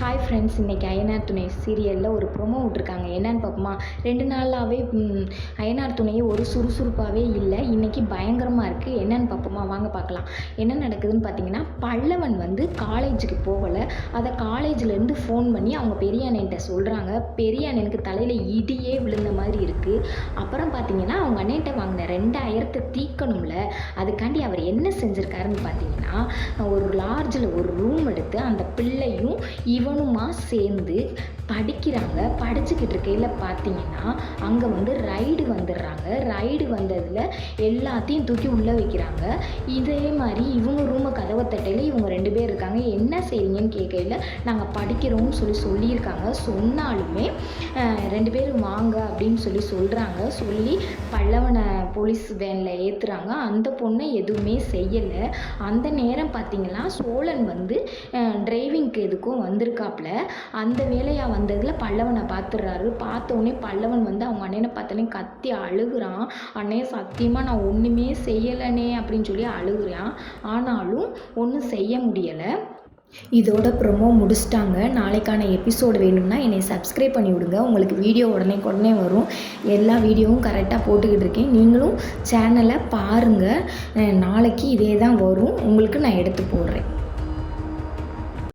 Hi friends, இன்றைக்கி அய்யனார் துணை சீரியலில் ஒரு ப்ரொமோ விட்ருக்காங்க. என்னென்னு பார்ப்போமா? 2 நாளாகவே அய்யனார் துணையே ஒரு சுறுசுறுப்பாகவே இல்லை. இன்றைக்கி பயங்கரமாக இருக்குது. என்னென்னு பார்ப்போமா? வாங்க பார்க்கலாம். என்ன நடக்குதுன்னு பார்த்தீங்கன்னா, பல்லவன் வந்து காலேஜுக்கு போகலை. அதை காலேஜ்லேருந்து ஃபோன் பண்ணி அவங்க பெரிய அண்ணன்ட்ட சொல்கிறாங்க. பெரிய அண்ணனுக்கு தலையில் இடியே விழுந்த மாதிரி இருக்குது. அப்புறம் பார்த்தீங்கன்னா, அவங்க அண்ணன்ட்ட வாங்கின 2000 தீர்க்கணும்ல, அதுக்காண்டி அவர் என்ன செஞ்சுருக்காருன்னு பார்த்தீங்கன்னா, ஒரு லாட்ஜில் ஒரு ரூம் எடுத்து அந்த பிள்ளையும் இவனுமா சேர்ந்து படிக்கிறாங்க. படிச்சுக்கிட்டு இருக்கையில் பார்த்தீங்கன்னா, அங்கே வந்து ரைடு வந்துடுறாங்க. ரைடு வந்ததில் எல்லாத்தையும் தூக்கி உள்ளே வைக்கிறாங்க. இதே மாதிரி இவங்க ரூமை கதவை தட்டையில் இவங்க 2 பேர் இருக்காங்க. என்ன செய்றீங்கன்னு கேட்கையில், நாங்கள் படிக்கிறோம்னு சொல்லியிருக்காங்க. சொன்னாலுமே 2 பேர் வாங்க அப்படின்னு சொல்கிறாங்க. சொல்லி பல்லவனை போலீஸ் வேனில் ஏற்றுறாங்க. அந்த பொண்ணை எதுவுமே செய்யலை. அந்த நேரம் பார்த்தீங்கன்னா, சோழன் வந்து டிரைவிங்க்கு எதுக்கும் வந்திருக்காப்புல. அந்த வேலையாக வந்ததில் பல்லவனை பார்த்துடுறாரு. பார்த்தோன்னே பல்லவன் வந்து அவங்க அண்ணனை பார்த்தோன்னே கத்தி அழுகுறான். அண்ணே, சத்தியமாக நான் ஒன்றுமே செய்யலைனே அப்படின்னு சொல்லி அழுகுறான். ஆனாலும் ஒன்றும் செய்ய முடியலை. இதோட ப்ரொமோ முடிச்சிட்டாங்க. நாளைக்கான எபிசோடு வேணும்னா என்னை சப்ஸ்கிரைப் பண்ணி விடுங்க. உங்களுக்கு வீடியோ உடனே வரும். எல்லா வீடியோவும் கரெக்டாக போட்டுக்கிட்டு இருக்கேன். நீங்களும் சேனலை பாருங்கள். நாளைக்கு இதே தான் வரும். உங்களுக்கு நான் எடுத்து போடுறேன்.